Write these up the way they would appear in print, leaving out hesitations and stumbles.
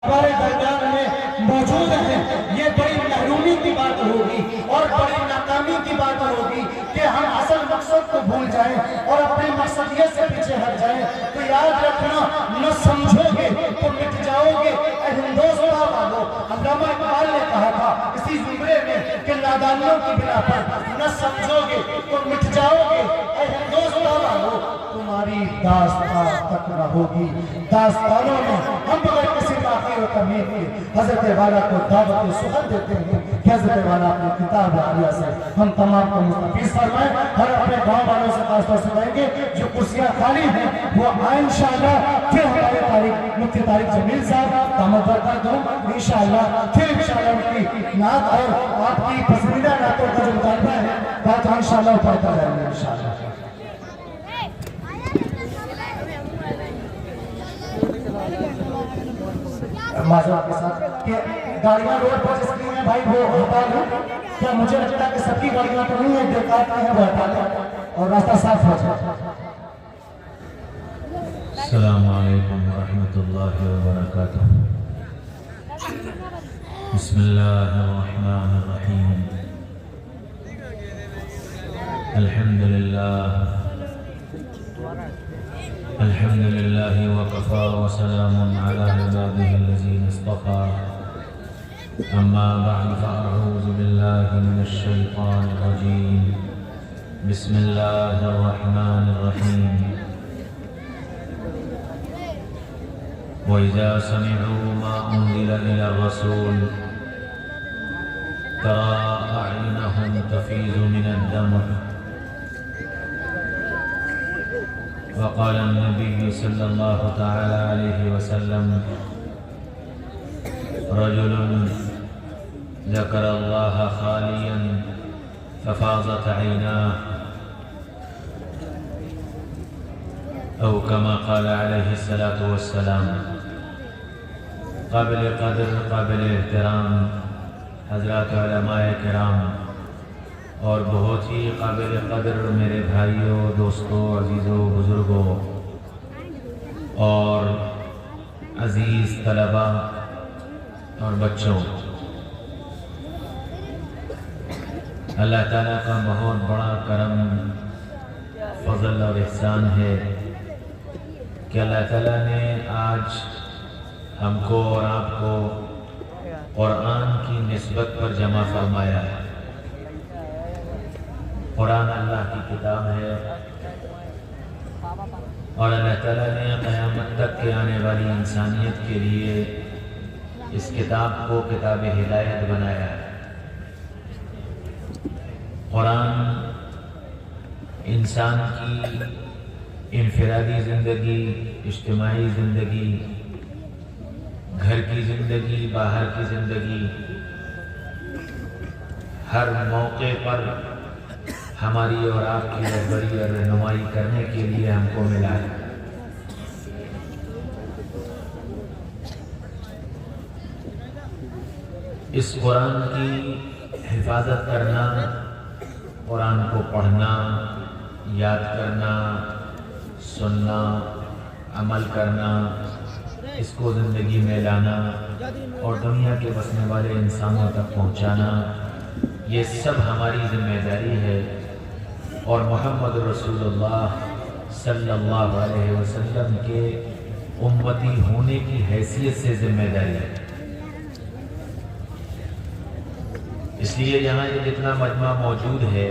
ہمارے درمیان میں موجود ہیں، یہ بڑی محرومی کی بات ہوگی اور بڑی ناکامی کی بات ہوگی کہ ہم اصل مقصد کو بھول جائیں اور اپنے مقصدیت سے پیچھے ہٹ جائیں۔ تو یاد رکھنا، نہ سمجھو گے تو مٹ جاؤ گے اے ہندوستان والو۔ علامہ اقبال نے کہا تھا اسی زمرے میں کہ نادانیوں کی بنا پر نہ سمجھو گے تو مٹ جاؤ گے اے ہندوستان والو، تمہاری داستان تک نہ ہوگی۔ داستانوں میں ہم بغیر کسی تاخیر و تمہید کے حضرت والا کو دعوت سخن دیتے ہیں کہ حضرت والا اپنی کتاب عالیہ سے ہم تمام کو مستفیض فرمائیں، اور اپنے گاؤں والوں سے خاص طور سے کہیں گے جو کرسیاں خالی ہیں وہ آئیں انشاءاللہ۔ پھر ہمارے مفتی طارق جمیل صاحب دامت برکات ہوں انشاءاللہ، پھر انشاءاللہ ان کی نعت اور آپ کی پسندیدہ نعتوں کا جو مطالبہ ہے بات انشاءاللہ پڑھتا جائیں گے انشاءاللہ۔ معذرت کے ساتھ کہ گاڑیاں روڈ پر جس کی ہیں بھائی وہ ہٹا لیں، کیا مجھے لگتا ہے کہ سب کی گاڑیاں تو نہیں ہیں، دیکھات کی ہیں وہ ہٹا لیں اور راستہ صاف ہو جائے۔ السلام علیکم ورحمۃ اللہ وبرکاتہ۔ بسم اللہ الرحمن الرحیم۔ الحمد للہ وکفى وسلام علی عباده الذین اصطفى، اما بعد فاعوذ باللہ من الشیطان الرجیم، بسم اللہ الرحمن الرحیم۔ وَإِذَا سَمِعُوا مَا أُنزِلَ إِلَى الرَّسُولِ تَرَىٰ أَعْيُنَهُمْ تَفِيضُ مِنَ الدَّمْعِ وقال النبي صلى الله تعالى عليه وسلم رجل ذكر الله خاليا ففاضت عيناه أو كما قال عليه الصلاة والسلام۔ قابل قدر، قابل احترام حضرات علماء کرام اور بہت ہی قابل قدر میرے بھائیوں، دوستوں، عزیزوں، بزرگوں اور عزیز طلباء اور بچوں، اللہ تعالیٰ کا بہت بڑا کرم، فضل اور احسان ہے کہ اللہ تعالیٰ نے آج ہم کو اور آپ کو قرآن کی نسبت پر جمع فرمایا ہے۔ قرآن اللہ کی کتاب ہے اور اللہ تعالیٰ نے قیامت تک کے آنے والی انسانیت کے لیے اس کتاب کو کتاب ہدایت بنایا ہے۔ قرآن انسان کی انفرادی زندگی، اجتماعی زندگی، گھر کی زندگی، باہر کی زندگی، ہر موقع پر ہماری اور آپ کی رہبری اور رہنمائی کرنے کے لیے ہم کو ملا ہے۔ اس قرآن کی حفاظت کرنا، قرآن کو پڑھنا، یاد کرنا، سننا، عمل کرنا، اس کو زندگی میں لانا اور دنیا کے بسنے والے انسانوں تک پہنچانا، یہ سب ہماری ذمہ داری ہے اور محمد رسول اللہ صلی اللہ علیہ وسلم کے امتی ہونے کی حیثیت سے ذمہ داری ہے۔ اس لیے یہاں یہ جتنا مجمع موجود ہے،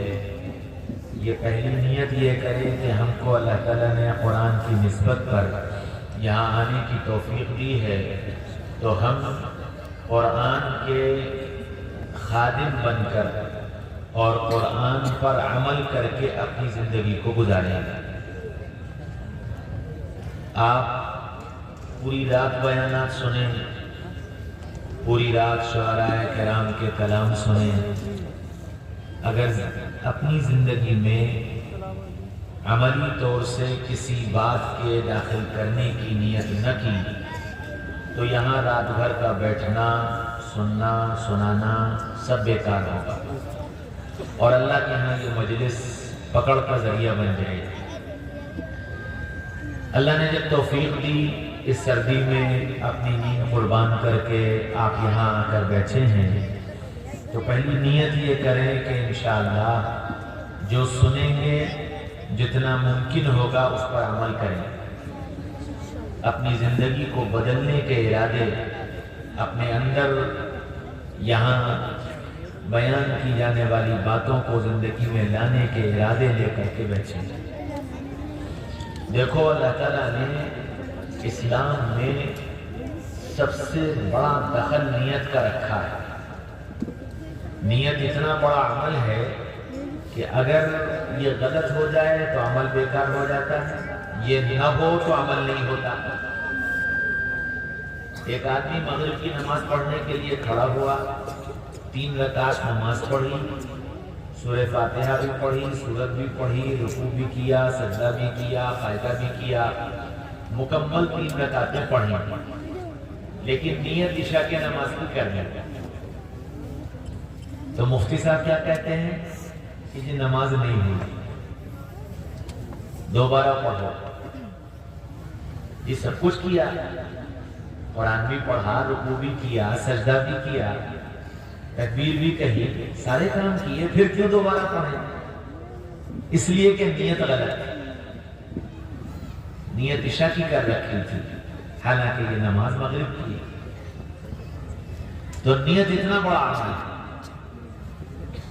یہ پہلی نیت یہ کرے کہ ہم کو اللہ تعالیٰ نے قرآن کی نسبت پر یہاں آنے کی توفیق دی ہے، تو ہم قرآن کے خادم بن کر اور قرآن پر عمل کر کے اپنی زندگی کو گزاریں۔ آپ پوری رات بیانات سنیں، پوری رات شعراء کرام کے کلام سنیں، اگر اپنی زندگی میں عملی طور سے کسی بات کے داخل کرنے کی نیت نہ کی تو یہاں رات بھر کا بیٹھنا، سننا، سنانا سب بیکار ہوگا اور اللہ کے ہاں یہ مجلس پکڑ کا ذریعہ بن جائے۔ اللہ نے جب توفیق دی اس سردی میں اپنی نیند قربان کر کے آپ یہاں آ کر بیٹھے ہیں تو پہلی نیت یہ کریں کہ انشاءاللہ جو سنیں گے جتنا ممکن ہوگا اس پر عمل کریں. اپنی زندگی کو بدلنے کے ارادے اپنے اندر یہاں بیان کی جانے والی باتوں کو زندگی میں لانے کے ارادے لے کر کے بیٹھے. دیکھو اللہ تعالیٰ نے اسلام میں سب سے بڑا دخل نیت کا رکھا ہے. نیت اتنا بڑا عمل ہے کہ اگر یہ غلط ہو جائے تو عمل بیکار ہو جاتا ہے، یہ نہ ہو تو عمل نہیں ہوتا. ایک آدمی مغرب کی نماز پڑھنے کے لیے کھڑا ہوا، 3 رکعت نماز پڑھی، سورہ فاتحہ بھی پڑھی، سورت بھی پڑھی، رکوع بھی کیا، سجدہ بھی کیا، قاعدہ بھی کیا، مکمل 3 رکعتیں پڑھی، لیکن نیت عشاء کی نماز کی کرنے. تو مفتی صاحب کیا کہتے ہیں کہ یہ نماز نہیں ہوئی، دوبارہ پڑھو. یہ سب کچھ کیا، قرآن بھی پڑھا، رکوع بھی کیا، سجدہ بھی کیا، تکبیر بھی کہی، سارے کام کیے، پھر کیوں دوبارہ پڑھیں؟ اس لیے کہ نیت غلط ہے. نیت عشاء کی کر رکھی تھی، حالانکہ یہ نماز مغرب کی. تو نیت اتنا بڑا عمل ہے.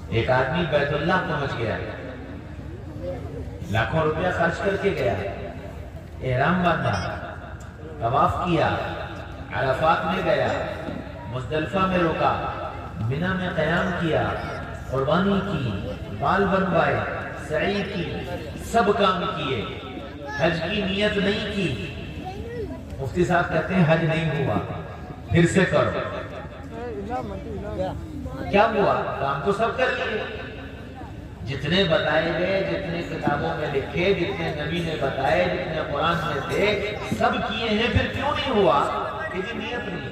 ایک آدمی بیت اللہ پہنچ گیا، لاکھوں روپیہ خرچ کر کے گیا، احرام باندھا، طواف کیا، عرفات میں گیا، مزدلفہ میں رکا، منا میں قیام کیا، قربانی کی، بال بنوائے، سعی کی، سب کام کیے، حج کی نیت نہیں کی. مفتی صاحب کہتے ہیں حج نہیں ہوا، پھر سے کرو. کیا ہوا؟ کام تو سب کر لیے، جتنے بتائے گئے، جتنے کتابوں میں لکھے، جتنے نبی نے بتائے، جتنے قرآن میں تھے، سب کیے ہیں، پھر کیوں نہیں ہوا؟ کہ یہ نیت نہیں.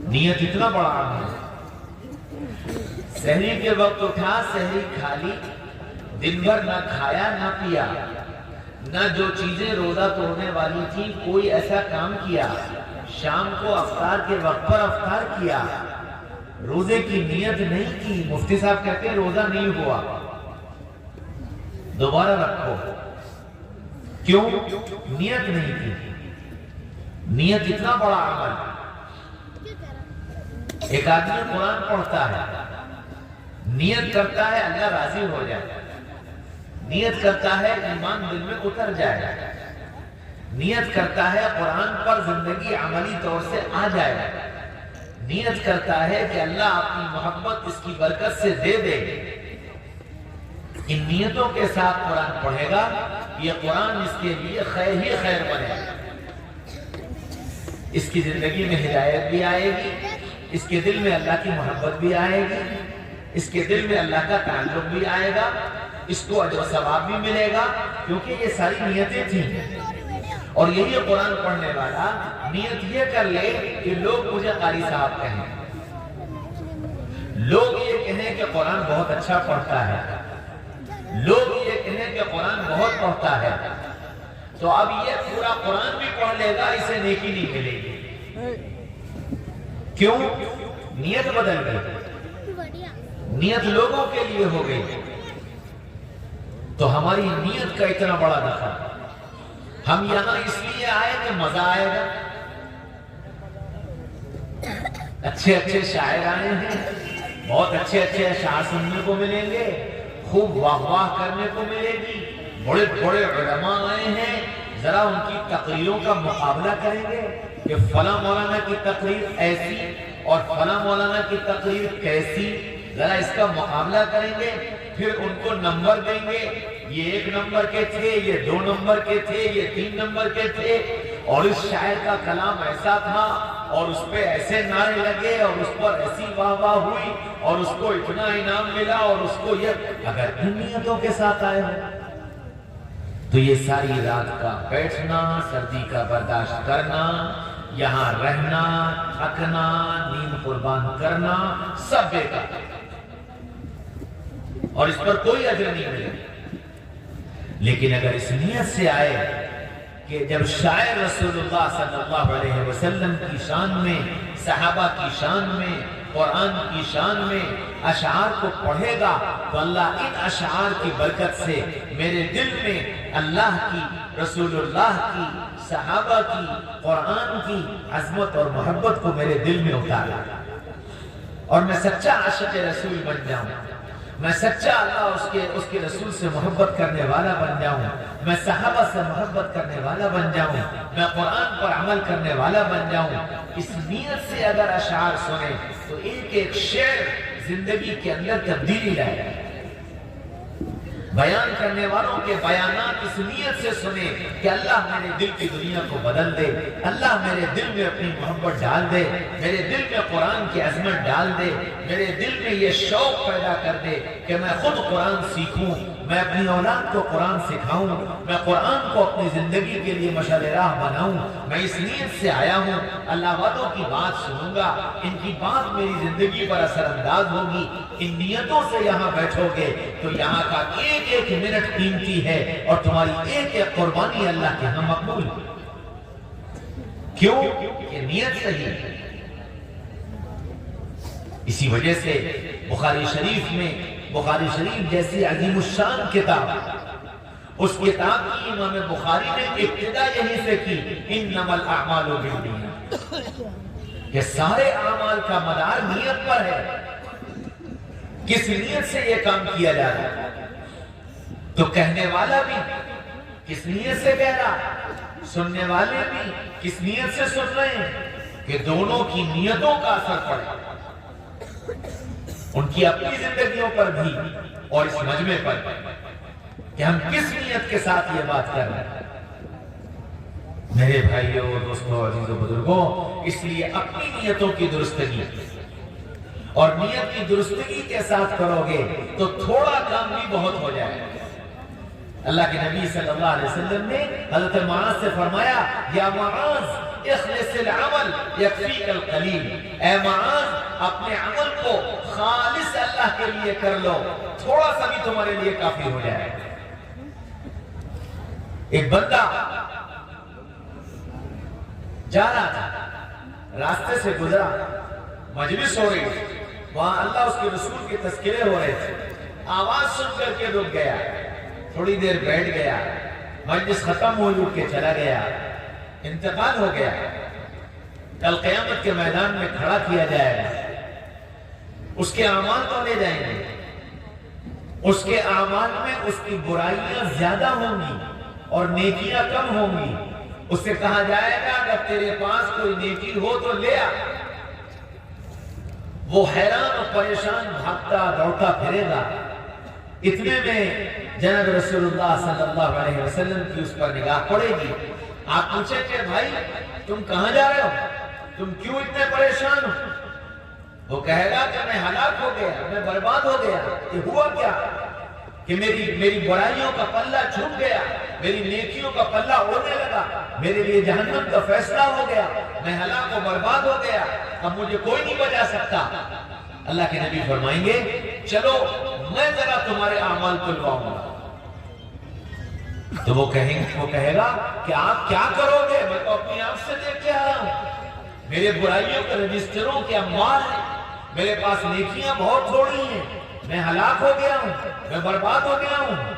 نیت اتنا بڑا عمل ہے. سحری کے وقت اٹھا، سحری کھا لی، دن بھر نہ کھایا نہ پیا، نہ جو چیزیں روزہ توڑنے والی تھی کوئی ایسا کام کیا، شام کو افطار کے وقت پر افطار کیا، روزے کی نیت نہیں کی. مفتی صاحب کہتے ہیں روزہ نہیں ہوا، دوبارہ رکھو. کیوں؟ نیت نہیں کی. نیت اتنا بڑا عمل. ایک آدمی قرآن پڑھتا ہے، نیت کرتا ہے اللہ راضی ہو جائے، نیت کرتا ہے ایمان دل میں اتر جائے، نیت کرتا ہے قرآن پر زندگی عملی طور سے آ جائے، نیت کرتا ہے کہ اللہ اپنی محبت اس کی برکت سے دے دے. ان نیتوں کے ساتھ قرآن پڑھے گا، یہ قرآن اس کے لیے خیر ہی خیر بنے گا. اس کی زندگی میں ہدایت بھی آئے گی، اس کے دل میں اللہ کی محبت بھی آئے گی، اس کے دل میں اللہ کا تعلق بھی آئے گا، اس کو اجر و ثواب بھی ملے گا، کیونکہ یہ ساری نیتیں تھیں. اور یہی قرآن پڑھنے والا نیت یہ کر لے کہ لوگ مجھے قاری صاحب کہیں، لوگ یہ کہیں کہ قرآن بہت اچھا پڑھتا ہے، لوگ یہ کہیں کہ قرآن بہت پڑھتا ہے، تو اب یہ پورا قرآن بھی پڑھ لے گا، اسے نیکی نہیں ملے گی. کیوں؟ نیت بدل گئی، نیت لوگوں کے لیے ہو گئی. تو ہماری نیت کا اتنا بڑا دخل. ہم یہاں اس لیے آئے کہ مزہ آئے گا، اچھے اچھے شاعر آئے ہیں، بہت اچھے اچھے اشعار سننے کو ملیں گے، خوب واہ واہ کرنے کو ملے گی، بڑے بڑے علماء آئے ہیں، ذرا ان کی تقریروں کا مقابلہ کریں گے کہ فلاں مولانا کی تقریر ایسی اور فلاں مولانا کی تقریر کیسی، ذرا اس کا مقابلہ کریں گے، پھر ان کو نمبر دیں گے، یہ 1 نمبر کے تھے، یہ 2 نمبر کے تھے، یہ 3 نمبر کے تھے، اور اس شاعر کا کلام ایسا تھا، اور اس پہ ایسے نعرے لگے، اور اس پر ایسی واہ واہ ہوئی، اور اس کو اتنا انعام ملا، اور اس کو یہ. اگر ان نیتوں کے ساتھ آئے ہو تو یہ ساری رات کا بیٹھنا، سردی کا برداشت کرنا، یہاں رہنا، تھکنا، نیند قربان کرنا، سب بیکار، اور اس پر کوئی اجر نہیں ملے. لیکن اگر اس نیت سے آئے کہ جب شاعر رسول اللہ صلی اللہ علیہ وسلم کی شان میں، صحابہ کی شان میں، قرآن کی شان میں اشعار کو پڑھے گا تو اللہ ان اشعار کی برکت سے میرے دل میں اللہ کی، رسول اللہ کی، صحابہ کی، قرآن کی عظمت اور محبت کو میرے دل میں اتارا، اور میں سچا عاشق رسول بن جاؤں، میں سچا اللہ اس کے رسول سے محبت کرنے والا بن جاؤں، میں صحابہ سے محبت کرنے والا بن جاؤں، میں قرآن پر عمل کرنے والا بن جاؤں۔ اس نیت سے اگر اشعار سنیں تو ایک ایک شعر زندگی کے اندر تبدیلی لائے گا۔ بیان کرنے والوں کے بیانات اس نیت سے سنیں کہ اللہ میرے دل کی دنیا کو بدل دے، اللہ میرے دل میں اپنی محبت ڈال دے، میرے دل میں قرآن کی عظمت ڈال دے، میرے دل میں یہ شوق پیدا کر دے کہ میں خود قرآن سیکھوں، میں اپنی اولاد کو قرآن سکھاؤں، میں قرآن کو اپنی زندگی کے لیے مشعل راہ بناؤں۔ میں اس نیت سے آیا ہوں، اللہ والوں کی بات سنوں گا، ان کی بات میری زندگی پر اثر انداز ہوگی۔ ان نیتوں سے یہاں بیٹھو گے تو یہاں کا ایک ایک منٹ قیمتی ہے، اور تمہاری ایک ایک قربانی اللہ کے ہاں مقبول ہے۔ کیوں؟ کہ نیت صحیح ہے۔ اسی وجہ سے بخاری شریف جیسی عظیم الشان کتاب، اس کتاب کی امام بخاری نے ابتدا یہیں سے کی، انما الاعمال بالنیات، کہ سارے اعمال کا مدار نیت پر ہے، کس نیت سے یہ کام کیا جا رہا ہے۔ تو کہنے والا بھی کس نیت سے کہہ رہا، سننے والے بھی کس نیت سے سن رہے ہیں، کہ دونوں کی نیتوں کا اثر پڑے، ان کی اپنی زندگیوں پر بھی اور اس مجمع پر، کہ ہم کس نیت کے ساتھ یہ بات کر رہے ہیں۔ میرے بھائیوں، دوستوں، عزیزوں، بزرگوں، اس لیے اپنی نیتوں کی درستگی اور نیت کی درستگی کے ساتھ کرو گے تو تھوڑا کام بھی بہت ہو جائے گا۔ اللہ کے نبی صلی اللہ علیہ وسلم نے حضرت معاذ سے فرمایا، یا معاذ اخلص العمل یکفیک القلیل، اے معاذ اپنے عمل کو خالص اللہ کے لیے کر لو، تھوڑا سا بھی تمہارے لیے کافی ہو جائے۔ ایک بندہ جا رہا تھا، راستے سے گزرا، مجلس ہو رہی تھی، وہاں اللہ اس کے رسول کے تذکرے ہو رہے تھے، آواز سن کر کے رک گیا، تھوڑی دیر بیٹھ گیا، مجلس ختم ہوئی، اٹھ کے چلا گیا، انتقال ہو گیا، کل قیامت کے میدان میں کھڑا کیا جائے گا، اس کے اعمال تو لے جائیں گے، اس کے اعمال میں اس کی برائیاں زیادہ ہوں گی اور نیکیاں کم ہوں گی۔ اس سے کہا جائے گا اگر تیرے پاس کوئی نیکی ہو تو لے آ۔ وہ حیران اور پریشان بھاگتا دوڑتا پھرے گا، اتنے میں جناب رسول اللہ صلی اللہ علیہ وسلم کی اس پر نگاہ پڑے گی۔ آپ پوچھیں کہ بھائی تم کہاں جا رہے ہو، تم کیوں اتنے پریشان ہو؟ وہ کہے گا کہ میں ہلاک ہو گیا، میں برباد ہو گیا۔ یہ ہوا کیا کہ میری برائیوں کا پلہ جھک گیا، میری نیکیوں کا پلہ اڑنے لگا، میرے لیے جہنم کا فیصلہ ہو گیا، میں ہلاک و برباد ہو گیا، اب مجھے کوئی نہیں بچا سکتا۔ اللہ کے نبی فرمائیں گے چلو میں ذرا تمہارے اعمال تلواؤں گا۔ تو وہ کہے گا کہ آپ کیا کرو گے؟ میں تو اپنی آنکھ سے دیکھ کے آیا ہوں، میرے برائیوں کے رجسٹروں کے اموال ہیں، میرے پاس نیکیاں بہت تھوڑی ہیں، میں ہلاک ہو گیا ہوں، میں برباد ہو گیا ہوں۔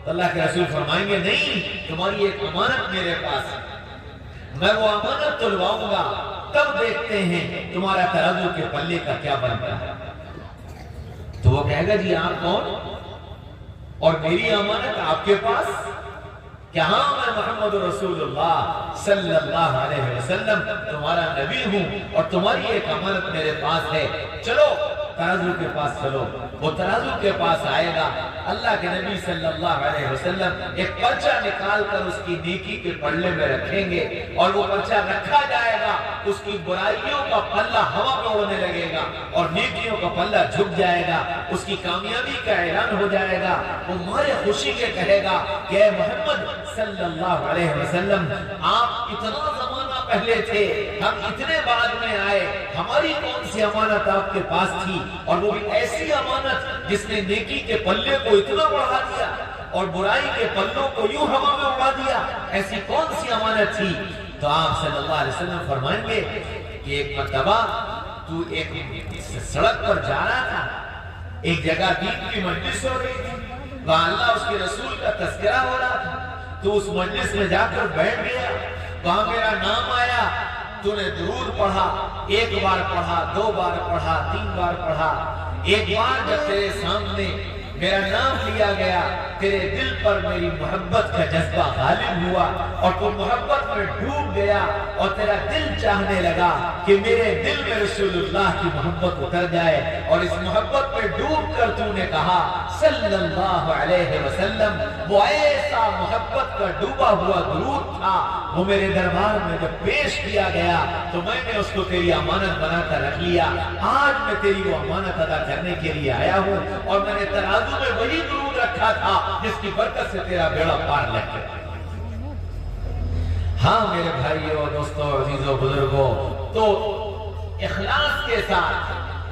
تو اللہ کے رسول فرمائیں گے نہیں، تمہاری ایک امانت میرے پاس ہے، میں وہ امانت تلواؤں گا، تب دیکھتے ہیں تمہارا ترازو کے پلے کا کیا بنتا ہے۔ تو وہ کہے گا جی آپ کون اور میری امانت آپ کے پاس؟ کہ ہاں میں محمد رسول اللہ صلی اللہ علیہ وسلم تمہارا نبی ہوں اور تمہاری ایک امانت میرے پاس ہے، چلو ترازو کے پاس چلو۔ وہ ترازو کے پاس آئے گا، اللہ کے نبی صلی اللہ علیہ وسلم ایک پرچہ نکال کر اس کی نیکی کے پلے میں رکھیں گے، اور وہ پرچہ رکھا جائے گا، اس کی برائیوں کا پلہ ہوا میں اڑنے لگے گا اور نیکیوں کا پلہ جھک جائے گا، اس کی کامیابی کا اعلان ہو جائے گا۔ وہ مارے خوشی کے کہے گا کہ اے محمد صلی اللہ علیہ وسلم، آپ اتنا زمانہ پہلے تھے، ہم اتنے بعد میں آئے، ہماری کون سی امانت آپ کے پاس تھی؟ اور وہ بھی ایسی امانت جس نے نیکی کے پلے کو اتنا بڑھا دیا اور برائی کے پلوں کو یوں ہوا میں اڑا دیا۔ ایسی کون سی امانت تھی؟ تو آپ صلی اللہ علیہ وسلم فرمائیں گے کہ ایک مرتبہ تو ایک سڑک پر جا رہا تھا، ایک جگہ دین کی مجلس ہو رہی تھی، وہاں اللہ اس کے رسول کا تذکرہ ہو رہا تھا، تو اس مجلس میں جا کر بیٹھ گیا، وہاں میرا نام آیا، تو نے درود پڑھا، ایک بار پڑھا، 2 بار پڑھا، 3 بار پڑھا، ایک بار جب تیرے سامنے میرا نام لیا گیا، تیرے دل پر میری محبت کا جذبہ غالب ہوا اور تو محبت میں ڈوب گیا اور تیرا دل چاہنے لگا کہ میرے دل میں رسول اللہ کی محبت اتر جائے، اور اس محبت میں ڈوب کر تو نے کہا صلی اللہ علیہ وسلم، وہ ایسا محبت کا ڈوبا ہوا درود تھا، وہ میرے دربار میں جب پیش کیا گیا تو میں نے اس کو تیری امانت بنا کر رکھ لیا۔ آج میں تیری وہ امانت ادا کرنے کے لیے آیا ہوں، اور میں نے ترازو میں وہی درود رکھا تھا جس کی برکت سے تیرا بیڑا پار لگ گیا۔ ہاں میرے بھائیوں، دوستوں، عزیزوں، بزرگوں، تو اخلاص کے ساتھ،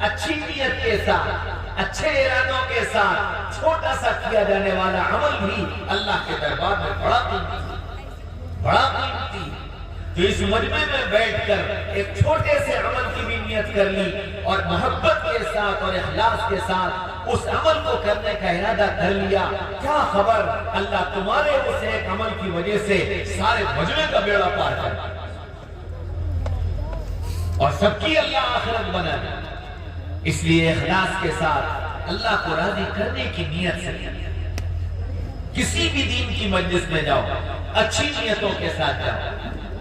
اچھی نیت کے ساتھ، اچھے ارادوں کے ساتھ چھوٹا سا کیا جانے والا عمل بھی اللہ کے دربار میں بڑا قیمتی۔ تو اس مجمع میں بیٹھ کر ایک چھوٹے سے عمل کی بھی نیت کر لی اور محبت کے ساتھ اور اخلاص کے ساتھ اس عمل کو کرنے کا ارادہ کر لیا، کیا خبر اللہ تمہارے اس ایک عمل کی وجہ سے سارے مجمع کا بیڑا پار کر اور سب کی اللہ آخرت بنا دے۔ اس لیے اخلاص کے ساتھ اللہ کو راضی کرنے کی نیت سے کسی بھی دین کی مجلس میں جاؤ، اچھی نیتوں کے ساتھ جاؤ،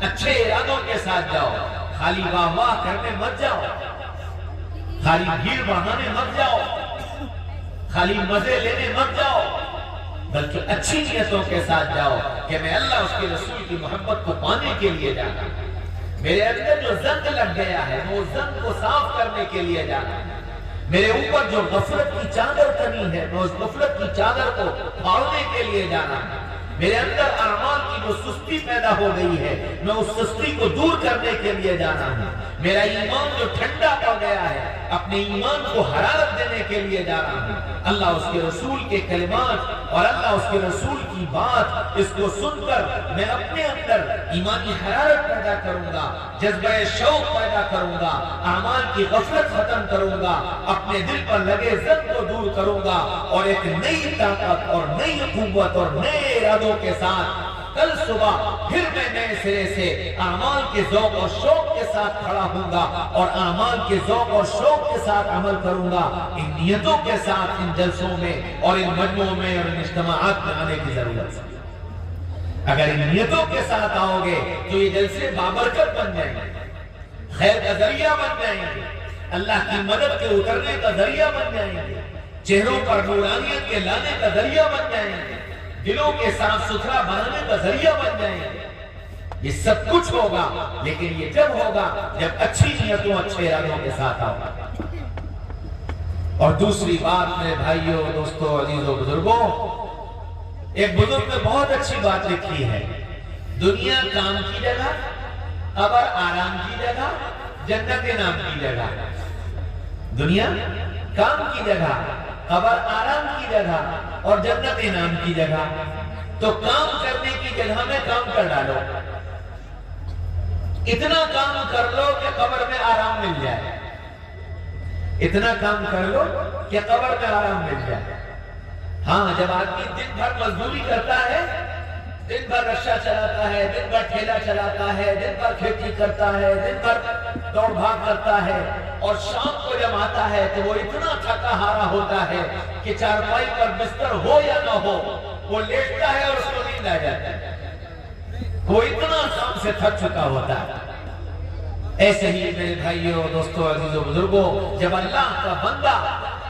اچھے ارادوں کے ساتھ جاؤ، خالی واہ واہ کرنے مت جاؤ، خالی بھیڑ بڑھانے مت جاؤ، خالی مزے لینے مت جاؤ، بلکہ اچھی نیتوں کے ساتھ جاؤ کہ میں اللہ اس کے رسول کی محبت کو پانے کے لیے جانا، میرے اندر جو زنگ لگ گیا ہے وہ زنگ کو صاف کرنے کے لیے جانا، میرے اوپر جو غفلت کی چادر تنی ہے میں اس غفلت کی چادر کو پھاڑنے کے لیے جانا، میرے اندر اعمال کی جو سستی پیدا ہو گئی ہے میں اس سستی کو دور کرنے کے لیے جانا ہوں، میرا ایمان جو ٹھنڈا پڑ گیا ہے اپنے ایمان کو حرارت دینے کے لیے جا رہا ہوں۔ اللہ اس کے رسول کے کلمات اور اللہ اس کے رسول کی بات اس کو سن کر میں اپنے اندر ایمانی حرارت پیدا کروں گا، جذبہ شوق پیدا کروں گا، اعمال کی غفلت ختم کروں گا، اپنے دل پر لگے زنگ کو دور کروں گا اور ایک نئی طاقت اور نئی قوت اور نئے ارادوں کے ساتھ کل صبح پھر میں نئے سرے سے اعمال کے ذوق اور شوق کے ساتھ کھڑا ہوں گا اور اعمال کے ذوق اور شوق کے ساتھ عمل کروں گا۔ ان نیتوں کے ساتھ ان جلسوں میں اور ان مجمعوں میں اور ان اجتماعات میں آنے کی ضرورت ہے۔ اگر ان نیتوں کے ساتھ آؤ گے تو یہ جلسے بابرکت بن جائیں گے، خیر کا ذریعہ بن جائیں گے، اللہ کی مدد کے اترنے کا ذریعہ بن جائیں گے، چہروں پر نورانیت کے لانے کا ذریعہ بن جائیں گے، دلوں کے صاف ستھرا بنانے کا ذریعہ بن جائیں گے۔ یہ سب کچھ ہوگا لیکن یہ جب ہوگا جب اچھی نیتوں اچھے ارادوں کے ساتھ آؤگا۔ اور دوسری بات میرے بھائیوں، دوستوں، عزیزوں، بزرگوں، ایک بزرگ نے بہت اچھی بات لکھی ہے، دنیا کام کی جگہ، قبر آرام کی جگہ، جنت نام کی جگہ۔ دنیا کام کی جگہ، قبر آرام کی جگہ اور جنت نام کی جگہ۔ تو کام کرنے کی جگہ میں کام کر ڈالو، اتنا کام کر لو کہ قبر میں آرام مل جائے، اتنا کام کر لو کہ قبر میں آرام مل جائے۔ ہاں جب آدمی دن بھر مزدوری کرتا ہے، دن بھر رکشہ چلاتا ہے، دن بھر ٹھیلا چلاتا ہے، دن بھر کھیتی کرتا ہے، دن بھر دوڑ بھاگ کرتا ہے اور شام کو جب آتا ہے تو وہ اتنا تھکا ہارا ہوتا ہے کہ چارپائی پر بستر ہو یا نہ ہو وہ لیٹتا ہے اور اس کو نیند آ جاتا ہے، وہ اتنا کام سے تھک چکا ہوتا ہے۔ ایسے ہی میرے بھائیوں، دوستوں، عزیزوں، بزرگوں، جب اللہ کا بندہ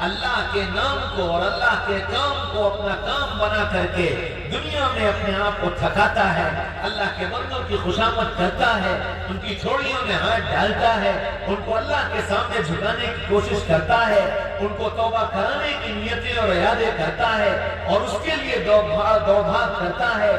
اللہ کے نام کو اور اللہ کے کام کو اپنا کام بنا کر کے دنیا میں اپنے آپ کو تھکاتا ہے، اللہ کے بندوں کی خوشامد کرتا ہے، ان کی چھوڑیوں میں ہاتھ ڈالتا ہے، ان کو اللہ کے سامنے جھکانے کی کوشش کرتا ہے، ان کو توبہ کرانے کی نیتیں اور ارادے کرتا ہے اور اس کے لیے دوڑ بھاگ کرتا ہے،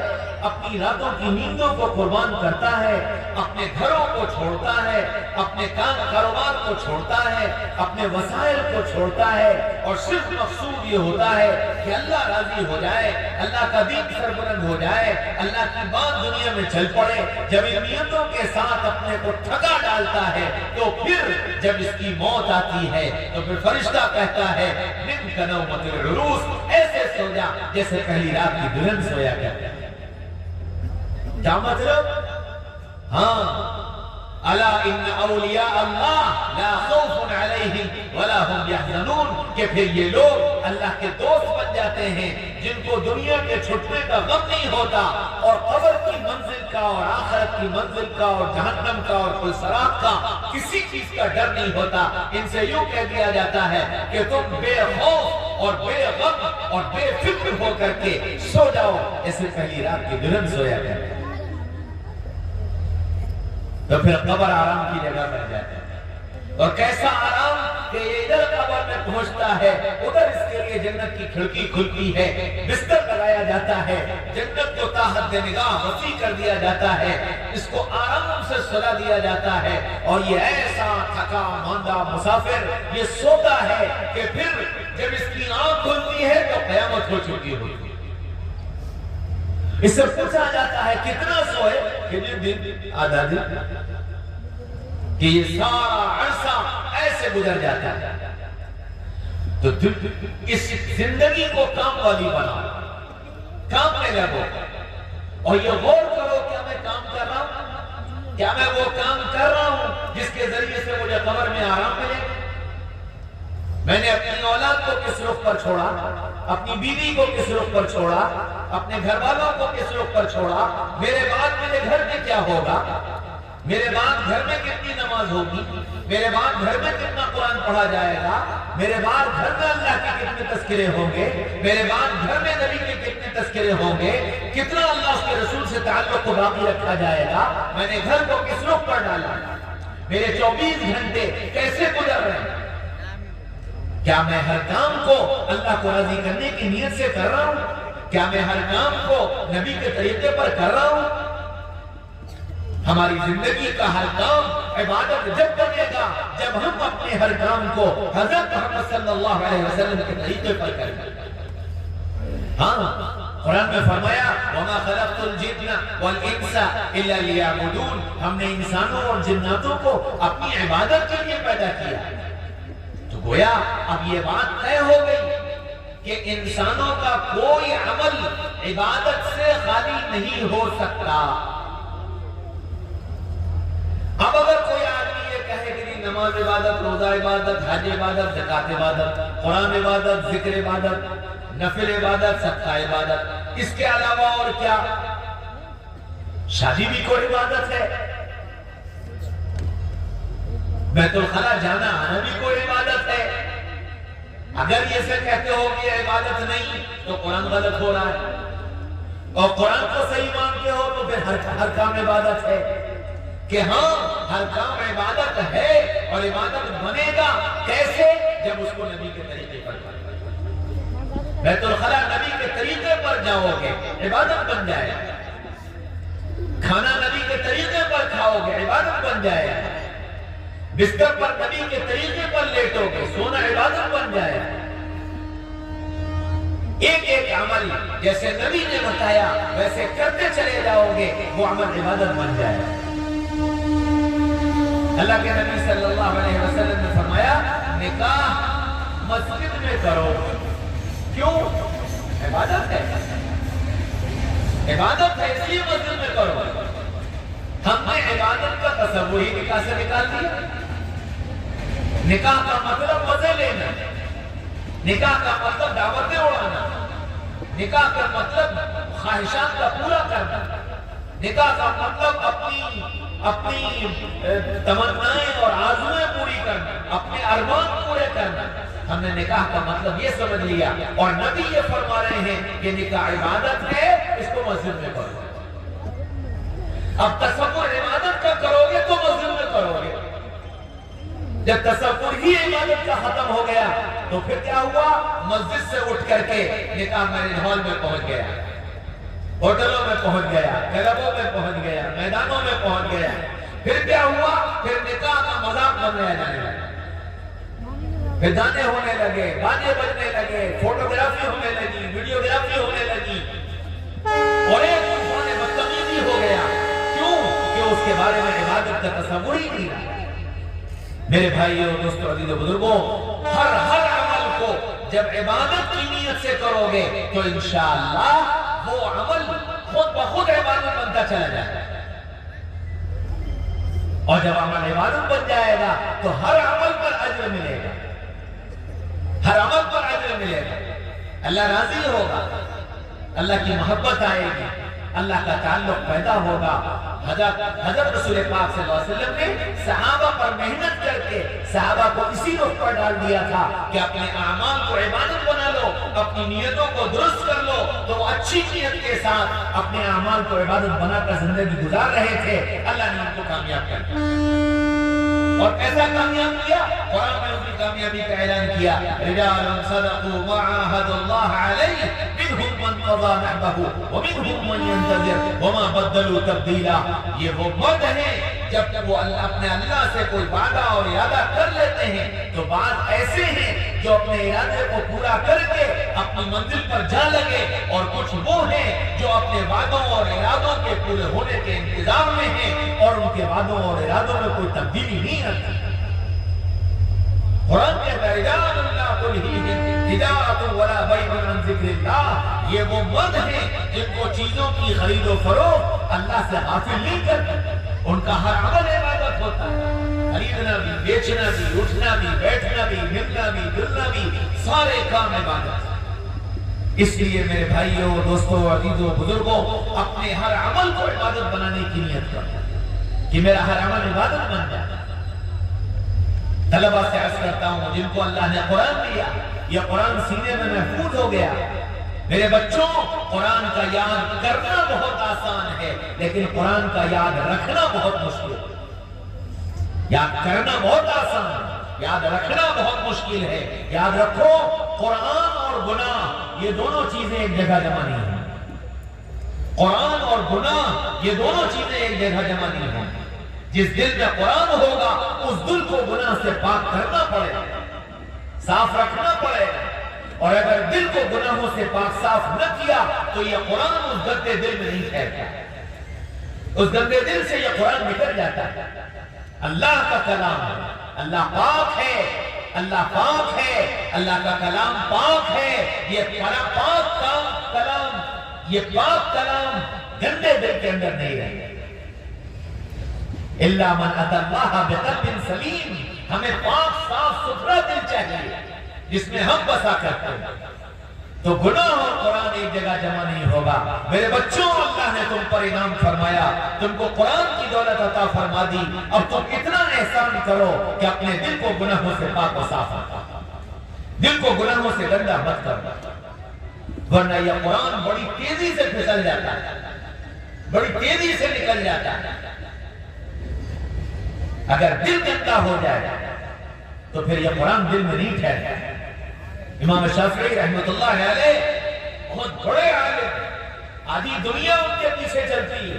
اپنی راتوں کی نیندوں کو قربان کرتا ہے، اپنے گھروں کو چھوڑتا ہے، اپنے کاروبار کو چھوڑتا ہے، اپنے وسائل کو چھوڑتا ہے اور صرف مقصود یہ ہوتا ہے کہ اللہ راضی ہو جائے، اللہ کا دین سربلند ہو جائے، اللہ کی بات دنیا میں چل پڑے، جب ان نیتوں کے ساتھ اپنے کو تھکا ڈالتا ہے تو پھر جب اس کی موت آتی ہے تو پھر فرشتہ کہتا ہے نم کنومت العروس، ایسے سو جا جیسے پہلی رات کی دلہن سویا کرتے ہیں۔ کیا مطلب؟ ہاں، الا ان اولیاء اللہ لا خوف علیہم ولا هم یحزنون، کہ پھر یہ لوگ اللہ کے دوست بن جاتے ہیں جن کو دنیا کے چھٹنے کا غم نہیں ہوتا، اور قبر کی منزل کا اور آخرت کی منزل کا اور جہنم کا اور پلسرات کا کسی چیز کا ڈر نہیں ہوتا۔ ان سے یوں کہہ دیا جاتا ہے کہ تم بے خوف اور بے غم اور بے فکر ہو کر کے سو جاؤ جیسے پہلی رات کی دلہن سویا کرتے ہیں۔ تو پھر قبر آرام کی جگہ بن جاتا ہے، اور کیسا آرام کہ یہ ادھر قبر میں پہنچتا ہے، ادھر اس کے لیے جنت کی کھڑکی کھلتی ہے، بستر لگایا جاتا ہے، جنت کو تاحت نگاہ وسیع کر دیا جاتا ہے، اس کو آرام سے سلا دیا جاتا ہے، اور یہ ایسا تھکا ماندہ مسافر یہ سوتا ہے کہ پھر جب اس کی آنکھ کھلتی ہے تو قیامت ہو چکی ہوتی ہے۔ اس سے پوچھا جاتا ہے کتنا سوئے، کتنے دن؟ آدھا دن، کہ یہ سارا عرصہ ایسے گزر جاتا ہے۔ تو اس زندگی کو کام والی بنا، کام میں لگو، اور یہ غور کرو کیا میں کام کر رہا ہوں، کیا میں وہ کام کر رہا ہوں جس کے ذریعے سے مجھے قبر میں آرام ملے۔ میں نے اپنی اولاد کو کس رخ پر چھوڑا، اپنی بیوی کو کس رخ پر چھوڑا، اپنے گھر والوں کو کس رخ پر چھوڑا، میرے بعد میرے گھر میں کیا ہوگا، میرے بعد گھر میں کتنی نماز ہوگی، میرے بعد گھر میں کتنا قرآن پڑھا جائے گا، میرے بعد گھر میں اللہ کے کتنے تذکرے ہوں گے، میرے بعد گھر میں نبی کے کتنے تذکرے ہوں گے، کتنا اللہ اس کے رسول سے تعلق کو باقی رکھا جائے گا، میں نے گھر کو کس رخ پر ڈالا، میرے 24 گھنٹے کیسے گزر رہے ہیں، کیا میں ہر کام کو اللہ کو راضی کرنے کی نیت سے کر رہا ہوں، کیا میں ہر کام کو نبی کے طریقے پر کر رہا ہوں۔ ہماری زندگی کا ہر کام عبادت جب بنے گا جب ہم اپنے ہر کام کو حضرت محمد صلی اللہ علیہ وسلم کے طریقے پر کریں گے۔ ہاں، قرآن میں فرمایا وَمَا خَلَقْتُ الْجِنَّ وَالْإِنسَ إِلَّا لِيَعْبُدُونَ، ہم نے انسانوں اور جناتوں کو اپنی عبادت کے لیے پیدا کیا۔ تو گویا اب یہ بات طے ہو گئی کہ انسانوں کا کوئی عمل عبادت سے خالی نہیں ہو سکتا۔ اب اگر کوئی آدمی یہ کہے کہ نماز عبادت، روزہ عبادت، حج عبادت، زکات عبادت، قرآن عبادت، ذکر عبادت، نفل عبادت، صدقہ عبادت، اس کے علاوہ اور کیا؟ شادی بھی کوئی عبادت ہے، بیت الخلا جانا آنا بھی کوئی عبادت ہے۔ اگر یہ سے کہتے ہو کہ یہ عبادت نہیں تو قرآن غلط ہو رہا ہے، اور قرآن کو صحیح مانتے ہو تو پھر ہر کام عبادت ہے۔ کہ ہاں ہر کام عبادت ہے، اور عبادت بنے گا کیسے؟ جب اس کو نبی کے طریقے پر کرو۔ بیت الخلا نبی کے طریقے پر جاؤ گے عبادت بن جائے گا، کھانا نبی کے طریقے پر کھاؤ گے عبادت بن جائے گا، بستر پر نبی کے طریقے پر لیٹو گے سونا عبادت بن جائے گا۔ ایک ایک عمل جیسے نبی نے بتایا ویسے کرتے چلے جاؤ گے، وہ عمل عبادت بن جائے گا۔ اللہ کے نبی صلی اللہ علیہ وسلم نے فرمایا نکاح مسجد میں کرو، کیوں؟ عبادت ہے، عبادت ہے اس لیے مسجد میں کرو۔ ہم نے عبادت کا تصور ہی نکاح سے نکال دیا۔ نکاح کا مطلب مزے لینا، نکاح کا مطلب دعوتیں اڑانا، نکاح کا مطلب خواہشات کا پورا کرنا، نکاح کا مطلب اپنی تمنائیں اور آرزوئیں پوری کرنا، اپنے ارمان پورے کرنا۔ ہم نے نکاح کا مطلب یہ سمجھ لیا، اور نبی یہ فرما رہے ہیں کہ نکاح عبادت ہے، اس کو مسجد میں کرو۔ اب تصور عبادت کا کرو گے تو مسجد میں کرو گے۔ جب تصور ہی عبادت کا ختم ہو گیا تو پھر کیا ہوا؟ مسجد سے اٹھ کر کے نکاح میرج ہال میں پہنچ گیا، ہوٹلوں میں پہنچ گیا، کلبوں میں پہنچ گیا، میدانوں میں پہنچ گیا۔ پھر کیا ہوا؟ پھر نکاح کا مذاق بنایا جانے لگا، پھر گانے ہونے لگے، گانے بجنے لگے، فوٹوگرافی ہونے لگی، ویڈیوگرافی ہونے لگی، اور ایک طوفان کے بارے میں عبادت کا تصور ہی نہیں رہا۔ میرے بھائیوں، دوستوں، عزیز و بزرگوں، ہر عمل کو جب عبادت کی نیت سے کرو گے تو انشاءاللہ وہ عمل خود بخود عبادت بنتا چلا جائے گا، اور جب عمل عبادت بن جائے گا تو ہر عمل پر اجر ملے گا، ہر عمل پر اجر ملے گا، اللہ راضی ہوگا، اللہ کی محبت آئے گی، اللہ کا تعلق پیدا ہوگا۔ حضرت رسول پاک صلی اللہ علیہ وسلم نے صحابہ پر محنت کر کے صحابہ کو اسی رخ پر ڈال دیا تھا کہ اپنے اعمال کو عبادت بنا لو، اپنی نیتوں کو درست کر لو، تو وہ اچھی نیت کے ساتھ اپنے اعمال کو عبادت بنا کر زندگی گزار رہے تھے۔ اللہ نے ان کو کامیاب کر دیا، اور ایسا کامیاب کیا، قرآن میں ان کی کامیابی کا اعلان کیا، رجال صدقوا ما عاهدوا الله علیہ منهم من قضى نحبه ومنهم من ينتظر وما بدلوا تبدیلا۔ یہ وہ مرد ہیں جب وہ اپنے اللہ سے کوئی وعدہ اور ارادہ کر لیتے ہیں تو بعض ایسے ہیں جو اپنے ارادے کو پورا کر کے اپنی منزل پر جا لگے، اور کچھ وہ ہیں جو اپنے وعدوں اور ارادوں کے پورے ہونے کے انتظار میں ہیں اور ان کے وعدوں اور ارادوں میں کوئی تبدیلی نہیں آتی۔ قرآن کہتا ہے رجال لا تلہیہم تجارۃ ولا بیع عن ذکر اللہ، یہ وہ مرد ہیں جن کو چیزوں کی خرید و فروخت اللہ سے غافل نہیں کرتے، ان کا ہر عمل عبادت ہوتا ہے، خریدنا بھی، بیچنا بھی، اٹھنا بھی، بیٹھنا بھی، ملنا بھی، جلنا بھی، سارے کام عبادت۔ اس لیے میرے بھائیوں، دوستوں، عزیزوں، بزرگوں، اپنے ہر عمل کو عبادت بنانے کی نیت کرو کہ میرا ہر عمل عبادت بن جائے۔ طلبہ سے عرض کرتا ہوں جن کو اللہ نے قرآن دیا، یہ قرآن سینے میں محفوظ ہو گیا، میرے بچوں، قرآن کا یاد کرنا بہت آسان ہے لیکن قرآن کا یاد رکھنا بہت مشکل ہے۔ یاد کرنا بہت آسان ہے، یاد رکھنا بہت مشکل ہے۔ یاد رکھو، قرآن اور گناہ یہ دونوں چیزیں ایک جگہ جمع نہیں ہیں، قرآن اور گناہ یہ دونوں چیزیں ایک جگہ جمع نہیں ہیں۔ جس دل میں قرآن ہوگا اس دل کو گناہ سے پاک کرنا پڑے گا، صاف رکھنا پڑے گا، اور اگر دل کو گناہوں سے پاک صاف نہ کیا تو یہ قرآن اس گندے دل میں نہیں ٹھہرتا، اس گندے دل سے یہ قرآن نکل جاتا ہے۔ اللہ کا کلام ہے، اللہ پاک ہے، اللہ پاک ہے، اللہ کا کلام پاک ہے، یہ پاک کلام، یہ پاک کلام گندے دل کے اندر نہیں رہے۔ الا من اتى الله بقلب سلیم، ہمیں پاک صاف ستھرا دل چاہیے جس میں ہم بسا کرتے ہیں، تو گناہ اور قرآن ایک جگہ جمع نہیں ہوگا۔ میرے بچوں، اللہ نے تم پر انعام فرمایا، تم کو قرآن کی دولت عطا فرما دی، اب تم اتنا احسان کرو کہ اپنے دل کو گناہوں سے پاک و صاف رکھو، دل کو گناہوں سے گندا مت کرو، ورنہ یہ قرآن بڑی تیزی سے پھسل جاتا ہے، بڑی تیزی سے نکل جاتا ہے۔ اگر دل گندا ہو جائے تو پھر یہ قرآن دل میں نہیں ٹھہرتا۔ امام شافعی رحمۃ اللہ علیہ بہت بڑے عالم، آدھی دنیا ان کے پیچھے چلتی ہے،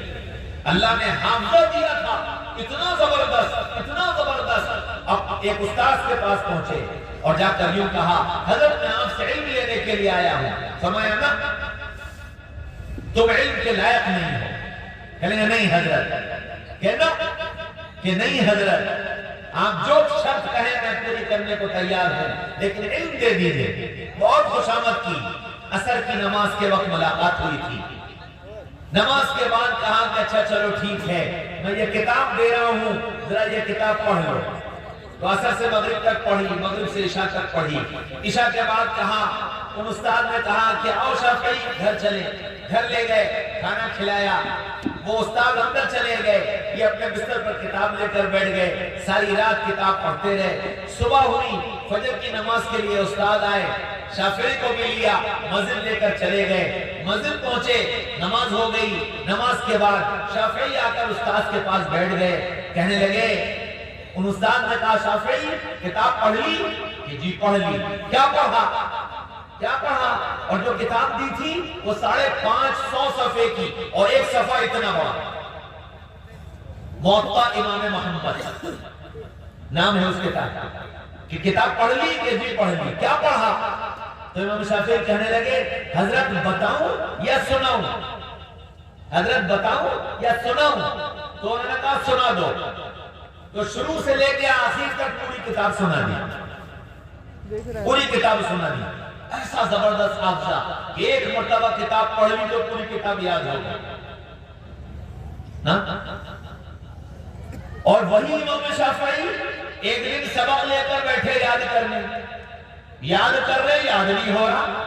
اللہ نے حافظہ دیا تھا اتنا زبردست، اتنا زبردست۔ اب ایک استاذ کے پاس پہنچے اور جا کر یوں کہا، حضرت میں آپ سے علم لینے کے لیے آیا ہوں۔ فرمایا نا تم علم کے لائق نہیں ہو۔ کہنے گا نہیں حضرت، کہنا کہ نہیں حضرت، آپ جو شرط کہیں میں پوری کرنے کو تیار ہوں، لیکن علم دے دیجئے۔ بہت خوشامد کی، عصر کی نماز کے وقت ملاقات ہوئی تھی، نماز کے بعد کہا کہ اچھا چلو ٹھیک ہے، میں یہ کتاب دے رہا ہوں، ذرا یہ کتاب پڑھ لو۔ تو عصر سے مغرب تک پڑھی، مغرب سے عشاء تک پڑھی، عشاء کے بعد کہا، ان استاد نے کہا کہ آؤ شافعی گھر چلے، گھر لے گئے، کھانا کھلایا، وہ استاد اندر چلے گئے، یہ اپنے بستر پر کتاب لے کر بیٹھ گئے، ساری رات کتاب پڑھتے رہے۔ صبح ہوئی، فجر کی نماز کے لیے استاد آئے، شافعی کو بھی لیا، مسجد لے کر چلے گئے، مسجد پہنچے، نماز ہو گئی، نماز کے بعد شافعی آ کر استاد کے پاس بیٹھ گئے، کہنے لگے، ان استاد نے کہا شافعی کتاب پڑھ لی؟ کہ جی پڑھ لی۔ کیا پڑھا؟ کیا پڑھا؟ اور جو کتاب دی تھی وہ 550 صفحے کی، اور ایک صفحہ اتنا بڑا، موطا امام محمد نام ہے اس کتاب کہ کتاب پڑھ لی؟ کہ جی پڑھ لی۔ کیا پڑھا؟ تو امام شافعی کہنے لگے، حضرت بتاؤں یا سناؤں؟ حضرت بتاؤں یا سناؤں؟ تو انہوں نے کہا سنا دو. تو شروع سے لے کے آخر تک پوری کتاب سنا دی. پوری کتاب سنا دی. ایسا زبردست حافظہ کہ ایک مرتبہ کتاب پڑھ لی تو پوری کتاب یاد ہو گئی. اور وہی امام شافعی ایک دن سبق لے کر بیٹھے یاد کرنے. یاد کر رہے، یاد نہیں ہو رہا.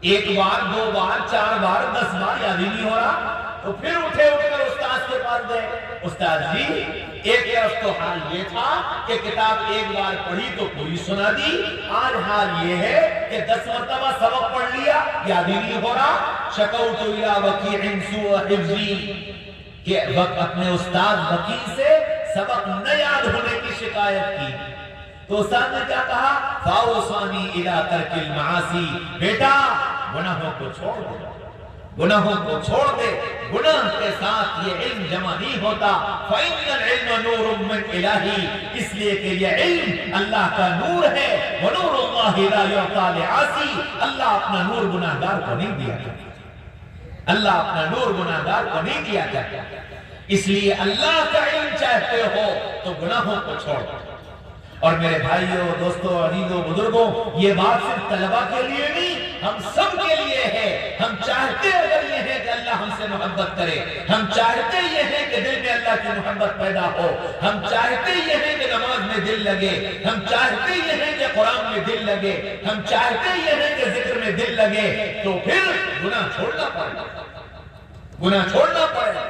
ایک بار، دو بار، 4 بار، 10 بار یاد ہی نہیں ہو رہا. تو پھر اٹھ کر استاد کے پاس گئے. استاد جی، ایک طرف تو حال یہ تھا کہ کتاب ایک بار پڑھی تو پوری سنا دی. آج حال یہ ہے کہ 10 مرتبہ سبق پڑھ لیا، یاد ہی نہیں ہو رہا. شکوت الی وکیع سوء حفظی، کہ وقت اپنے استاد وکیع سے سبق نہ یاد ہونے کی شکایت کی. تو استاد نے کیا کہا؟ فاوصانی الی ترک المعاصی، بیٹا گناہوں کو چھوڑ دے، گناہوں کو چھوڑ دے. گناہ کے ساتھ یہ علم جمع نہیں ہوتا. فإن العلم نور من الہی، اس لیے کہ یہ علم اللہ کا نور ہے. ونور اللہ لا یعطی لعاصی، اللہ اپنا نور گناہگار کو نہیں دیا کرتا. اللہ اپنا نور گناہگار کو نہیں دیا کرتا. اس لیے اللہ کا علم چاہتے ہو تو گناہوں کو چھوڑ دو. اور میرے بھائیوں، دوستوں، عزیزوں، بزرگوں، یہ بات صرف طلبہ کے لیے نہیں، ہم سب کے لیے ہے. ہم چاہتے اگر یہ ہے کہ اللہ ہم سے محبت کرے، ہم چاہتے یہ ہے کہ دل میں اللہ کی محبت پیدا ہو، ہم چاہتے یہ ہے کہ نماز میں دل لگے، ہم چاہتے یہ ہے کہ قرآن میں دل لگے، ہم چاہتے یہ ہے کہ ذکر میں دل لگے، تو پھر گناہ چھوڑنا پڑے گا. گناہ چھوڑنا پڑے گا.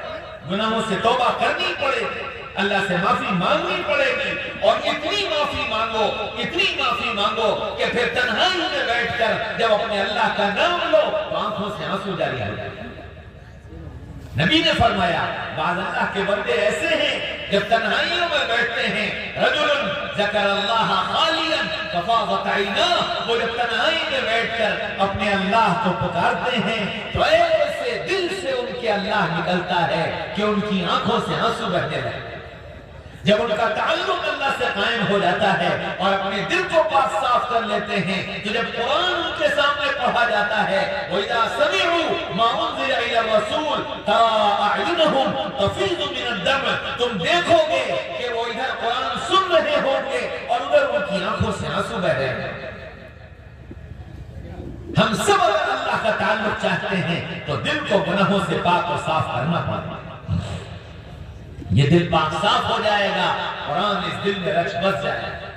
گناہوں سے توبہ کرنی پڑے گی، اللہ سے معافی مانگنی پڑے گی. اور اتنی معافی مانگو، اتنی معافی مانگو کہ پھر تنہائی میں بیٹھ کر جب اپنے اللہ کا نام لو تو آنکھوں سے آنسو جاری ہو جائے. نبی نے فرمایا بعض اللہ کے بندے ایسے ہیں جب تنہائیوں میں بیٹھتے ہیں، رجل ذکر اللہ خالیا ففاضت عیناہ، وہ جب تنہائی میں بیٹھ کر اپنے اللہ کو پکارتے ہیں تو ایسے دل سے ان کے اللہ نکلتا ہے کہ ان کی آنکھوں سے آنسو بہنے لگتے. جب ان کا تعلق اللہ سے قائم ہو جاتا ہے اور اپنے دل کو پاک صاف کر لیتے ہیں، تو جب قرآن ان کے سامنے پڑھا جاتا ہے، وَإِذَا سَمِعُوا مَا أُنزِلَ إِلَى الرَّسُولِ تَرَىٰ أَعْيُنَهُمْ تَفِيضُ مِنَ الدَّمْعِ، تم دیکھو گے کہ وہ ادھر قرآن سن رہے ہوں گے اور ادھر ان کی آنکھوں سے آنسو بہ رہے ہیں. ہم سب اگر اللہ کا تعلق چاہتے ہیں تو دل کو گناہوں سے پاک و صاف کرنا پڑے گا. یہ دل پاک صاف ہو جائے گا، قرآن اس دل میں رچ بس جائے گا.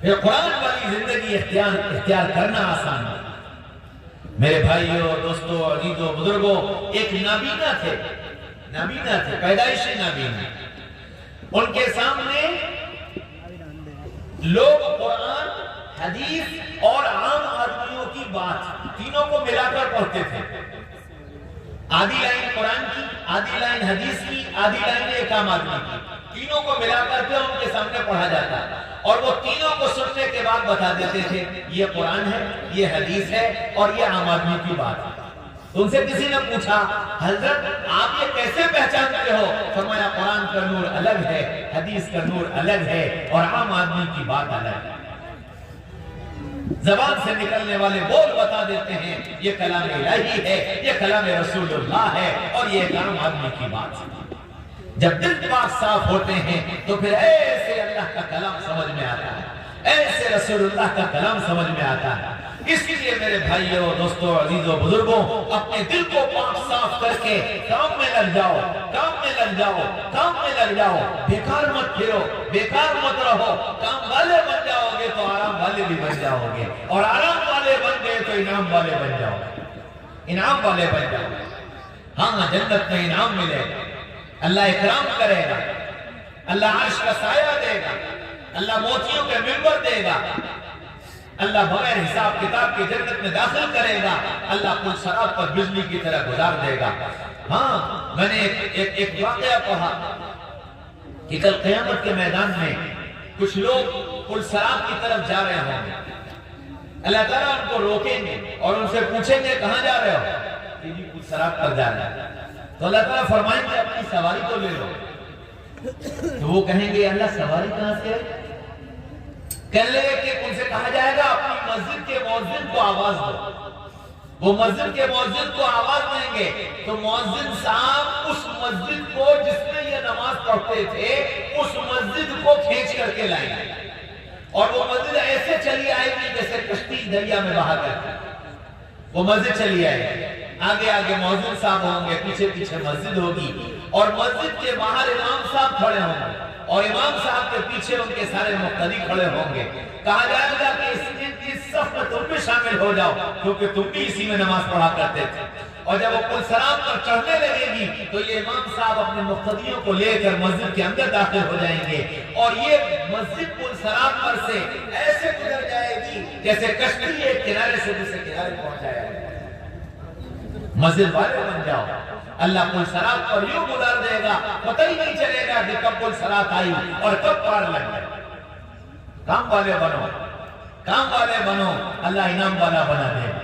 پھر قرآن والی زندگی اختیار کرنا آسان ہے. میرے بھائیوں، دوستوں، عزیزوں، بزرگوں، ایک نابینا تھے، پیدائشی نابینا. ان کے سامنے لوگ قرآن، حدیث اور عام آدمیوں کی بات تینوں کو ملا کر پڑھتے تھے. آدھی لائن قرآن کی، آدھی لائن حدیث کی، آدھی لائن ایک عام آدمی کی، تینوں کو ملا کر کے ان کے سامنے پڑھا جاتا ہے. اور وہ تینوں کو سننے کے بعد بتا دیتے تھے یہ قرآن ہے، یہ حدیث ہے اور یہ عام آدمی کی بات ہے. ان سے کسی نے پوچھا حضرت آپ یہ کیسے پہچانتے ہو؟ فرمایا قرآن کا نور الگ ہے، حدیث کا نور الگ ہے اور عام آدمی کی بات الگ ہے. زبان سے نکلنے والے بول بتا دیتے ہیں یہ کلام الہی ہے، یہ کلام رسول اللہ ہے اور یہ عام آدمی کی بات ہے. جب دل پاک صاف ہوتے ہیں تو پھر ایسے اللہ کا کلام سمجھ میں آتا ہے، ایسے رسول اللہ کا کلام سمجھ میں آتا ہے. اس لیے میرے بھائیوں، دوستوں، عزیزوں، بزرگوں، اپنے دل کو پاک صاف کر کے کام میں لگ جاؤ، کام میں لگ جاؤ، کام میں لگ جاؤ. بیکار مت پھرو، بیکار مت رہو. کام والے بن جاؤ گے تو آرام والے بھی بن جاؤ گے، اور آرام والے بن گئے تو انعام والے بن جاؤ گے، انعام والے بن جاؤ گے. ہاں، جنت میں انعام ملے گا، اللہ اکرام کرے گا، اللہ عرش کا سایہ دے گا، اللہ موتیوں کے منبر دے گا، اللہ بغیر حساب کتاب کی جنت میں داخل کرے گا، اللہ کل شراب پر بجلی کی طرح گزار دے گا. ہاں، میں نے ایک واقعہ پڑھا کہ کل قیامت کے میدان میں کچھ لوگ کل شراب کی طرف جا رہے ہوں گے. اللہ تعالیٰ ان کو روکیں گے اور ان سے پوچھیں گے کہاں جا رہے ہو؟ کہ جی کل شراب پر جا رہے ہیں. تو اللہ تعالیٰ فرمائیں گے اپنی سواری تو لے لو. تو وہ کہیں گے اللہ سواری کہاں سے ہے؟ کہنے لگے کہ ان سے کہا جائے گا اپنی مسجد کے مؤذن کو آواز دو. وہ مسجد کے مؤذن کو آواز دیں گے تو مؤذن صاحب اس مسجد کو جس میں یہ نماز پڑھتے تھے اس مسجد کو کھینچ کر کے لائیں گے، اور وہ مسجد ایسے چلی آئے گی جیسے کشتی دریا میں بہا کرتی، وہ مسجد چلی آئے گی، آگے آگے مؤذن صاحب ہوں گے، پیچھے پیچھے مسجد ہوگی، اور مسجد کے باہر امام صاحب کھڑے ہوں گے، اور امام صاحب کے پیچھے ان کے سارے مقتدی کھڑے ہوں گے۔ کہا جائے گا کہ اس صف میں تم بھی شامل ہو جاؤ، کیونکہ تم بھی اسی میں نماز پڑھا کرتے تھے۔ اور جب وہ پل صراط پر چڑھنے لگے گی تو یہ امام صاحب اپنے مقتدیوں کو لے کر مسجد کے اندر داخل ہو جائیں گے، اور یہ مسجد پل صراط پر سے ایسے گزر جائے گی جیسے کشتی ایک کنارے سے دوسرے کنارے پہنچ جائے گی۔ مسجد والے بن جاؤ، اللہ پل صراط پر یوں گزار دے گا، پتہ ہی نہیں چلے گا کہ کب پل صراط آئی اور کب پار لگ گئے۔ کام والے بنو، کام والے بنو، اللہ انعام والا بنا دے گا،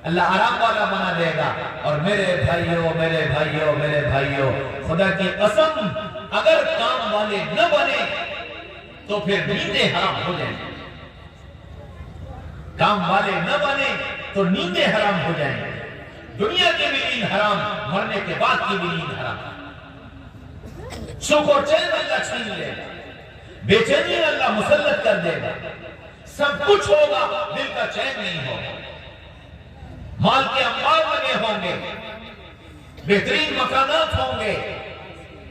اللہ آرام والا بنا دے گا۔ اور میرے بھائیوں میرے بھائیوں میرے بھائیوں، خدا کی قسم اگر کام والے نہ بنے تو پھر نیندیں حرام ہو جائیں گی، کام والے نہ بنے تو نیندیں حرام ہو جائیں گی، دنیا کی بھی نیند حرام، مرنے کے بعد کی بھی نیند حرام، سکھ و چین اللہ چھین لے گا، بے چینی اللہ مسلط کر دے گا، سب کچھ ہوگا دل کا چین نہیں ہوگا، مال کے انبار لگے ہوں گے، بہترین مکانات ہوں گے،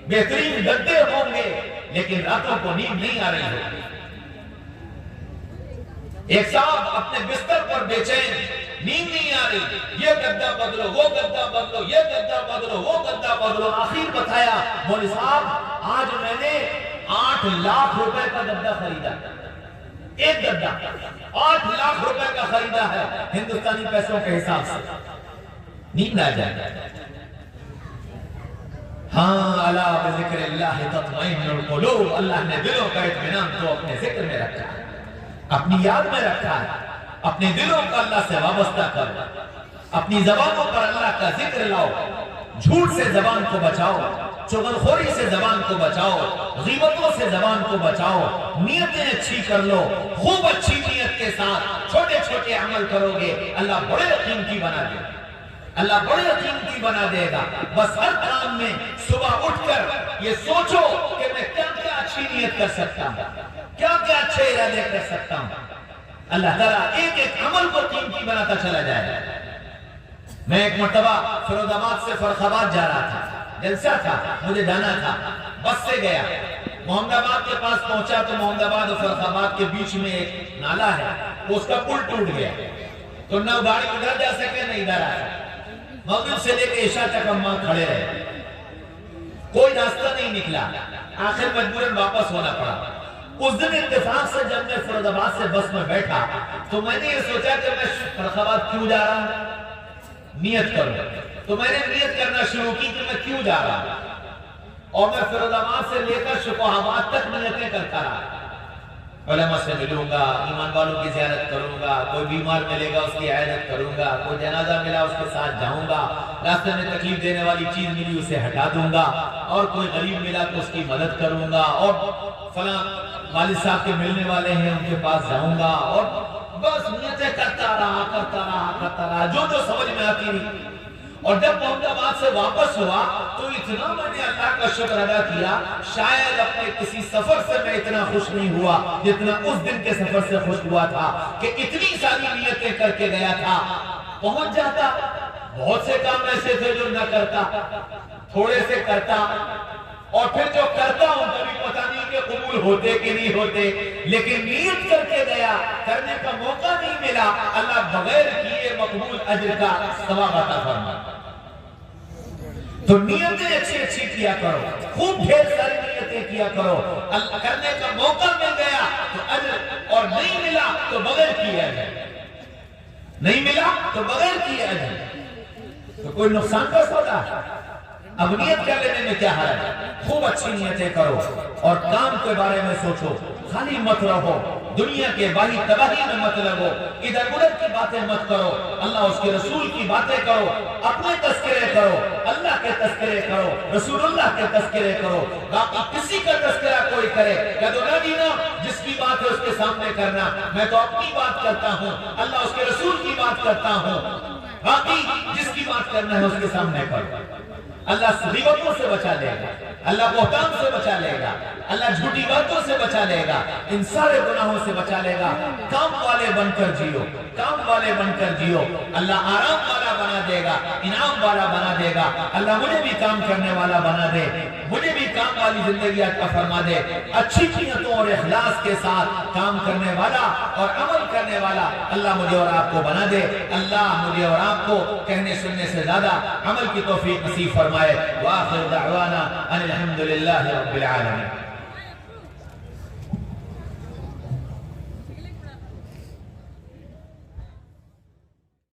بہترین گدے ہوں گے، لیکن راتوں کو نیند نہیں آ رہی ہوگی۔ ایک صاحب اپنے بستر پر بے چین، نیند نہیں آ رہی، یہ گدہ بدلو وہ گدہ بدلو، یہ گدہ بدلو وہ گدہ بدلو، آخر بتایا مولوی صاحب آج میں نے 8 لاکھ روپے کا گدہ خریدا، ایک گدہ 8 لاکھ روپے کا خریدا ہے ہندوستانی پیسوں کے حساب سے۔ نیند آ جائے، ہاں الا بذکر اللہ تطمئن القلوب، اللہ نے دلوں کا اطمینان تو اپنے ذکر میں رکھا ہے، اپنی یاد میں رکھا ہے، اپنے دلوں کا اللہ سے وابستہ کرو، اپنی زبانوں پر اللہ کا ذکر لاؤ، جھوٹ سے زبان کو بچاؤ، چغلخوری سے زبان کو بچاؤ، غیبتوں سے زبان کو بچاؤ، نیتیں اچھی کر لو، خوب اچھی نیت کے ساتھ چھوٹے چھوٹے عمل کرو گے، اللہ بڑے قیمتی بنا دے گا، اللہ بڑے قیمتی بنا دے گا۔ بس ہر کام میں صبح اٹھ کر یہ سوچو کہ میں کیا کیا اچھی نیت کر سکتا ہوں، کیا کیا اچھے ارادے کر سکتا ہوں، اللہ تعالیٰ ایک ایک عمل کو قیمتی بناتا چلا جائے۔ میں ایک مرتبہ فیروز آباد سے فرخ آباد جا رہا تھا، جلسہ تھا، مجھے جانا تھا، بس سے گیا، محمد آباد کے پاس پہنچا تو محمد آباد اور فرخ آباد کے بیچ میں ایک نالا ہے، اس کا پل ٹوٹ گیا، تو نہ گاڑی ادھر جا سکے نہ ادھر آ سکے، مغرب سے لے کے عشاء تک ہم وہاں کھڑے رہے، کوئی راستہ نہیں نکلا، آخر مجبوراً واپس ہونا پڑا۔ اس دن اتفاق سے جب میں فیروز آباد سے بس میں بیٹھا تو میں نے یہ سوچا کہ میں فرخ آباد کیوں جا رہا ہوں، نیت کروں، تو میں نے نیت کرنا شروع کی کہ میں کیوں جا رہا ہوں، اور میں فیروز آباد سے لے کر شکوہ آباد تک نیتیں کرتا رہا، علماء سے ملوں گا، ایمان والوں کی زیارت کروں گا، کوئی بیمار ملے گا اس کی عیادت کروں گا، کوئی جنازہ ملا اس کے ساتھ جاؤں گا، راستے میں تکلیف دینے والی چیز ملی اسے ہٹا دوں گا، اور کوئی غریب ملا تو اس کی مدد کروں گا، اور فلاں والد صاحب کے ملنے والے ہیں ان کے پاس جاؤں گا، اور بس نیتیں کرتا رہا جو سمجھ میں آتی نہیں۔ اور جب محمد آباد سے واپس ہوا تو اتنا میں نے اللہ کا شکر ادا کیا، شاید اپنے کسی سفر سے میں اتنا خوش نہیں ہوا جتنا اس دن کے سفر سے خوش ہوا تھا کہ اتنی ساری نیتیں کر کے گیا تھا۔ پہنچ جاتا، بہت سے کام ایسے تھے جو نہ کرتا، تھوڑے سے کرتا، اور پھر جو کرتا ہوں کبھی پتہ نہیں کہ قبول ہوتے کہ نہیں ہوتے، لیکن نیت کر کے گیا، کرنے کا موقع نہیں ملا، اللہ بغیر کیے مقبول اجر کا ثواب عطا فرماتا۔ تو نیتیں اچھی اچھی کیا کرو، خوب ڈھیر ساری نیتیں کیا کرو، اللہ کرنے کا موقع مل گیا تو اجر، اور نہیں ملا تو بغیر کیے اجر، نہیں ملا تو بغیر کیے اجر، تو کوئی نقصان کا سودا ہے؟ اب نیت کر لینے میں کیا حرج ہے؟ خوب اچھی نیتیں کرو اور کام کے بارے میں سوچو، خالی مت رہو، دنیا کے باہی تباہی میں مت لگو، ادھر ادھر کی باتیں مت کرو، اللہ اس کے رسول کی باتیں کرو، اپنے تذکرے کرو، اللہ کے تذکرے کرو، رسول اللہ کے تذکرے کرو، باقی کسی کا تذکرہ کوئی کرے کہہ دو نہ دینا، جس کی بات ہے اس کے سامنے کرنا، میں تو اپنی بات کرتا ہوں، اللہ اس کے رسول کی بات کرتا ہوں، باقی جس کی بات کرنا ہے اس کے سامنے پڑھ. اللہ غیبتوں سے بچا لے گا, اللہ بہتان سے بچا لے گا, اللہ جھوٹی باتوں سے بچا لے گا, ان سارے گناہوں سے بچا لے گا. کام والے بن کر جیو, کام والے بن کر جیو. اللہ آرام والا بنا دے گا, انعام والا بنا دے گا. اللہ مجھے بھی کام کرنے والا بنا دے, مجھے بھی کام والی زندگی عطا فرما دے. اچھی نیتوں اور اخلاص کے ساتھ کام کرنے والا اور عمل کرنے والا اللہ مجھے اور آپ کو بنا دے. اللہ مجھے اور آپ کو کہنے سننے سے زیادہ عمل کی توفیق نصیب فرمائے. وآخر دعوانا ان الحمد للہ رب العالمین.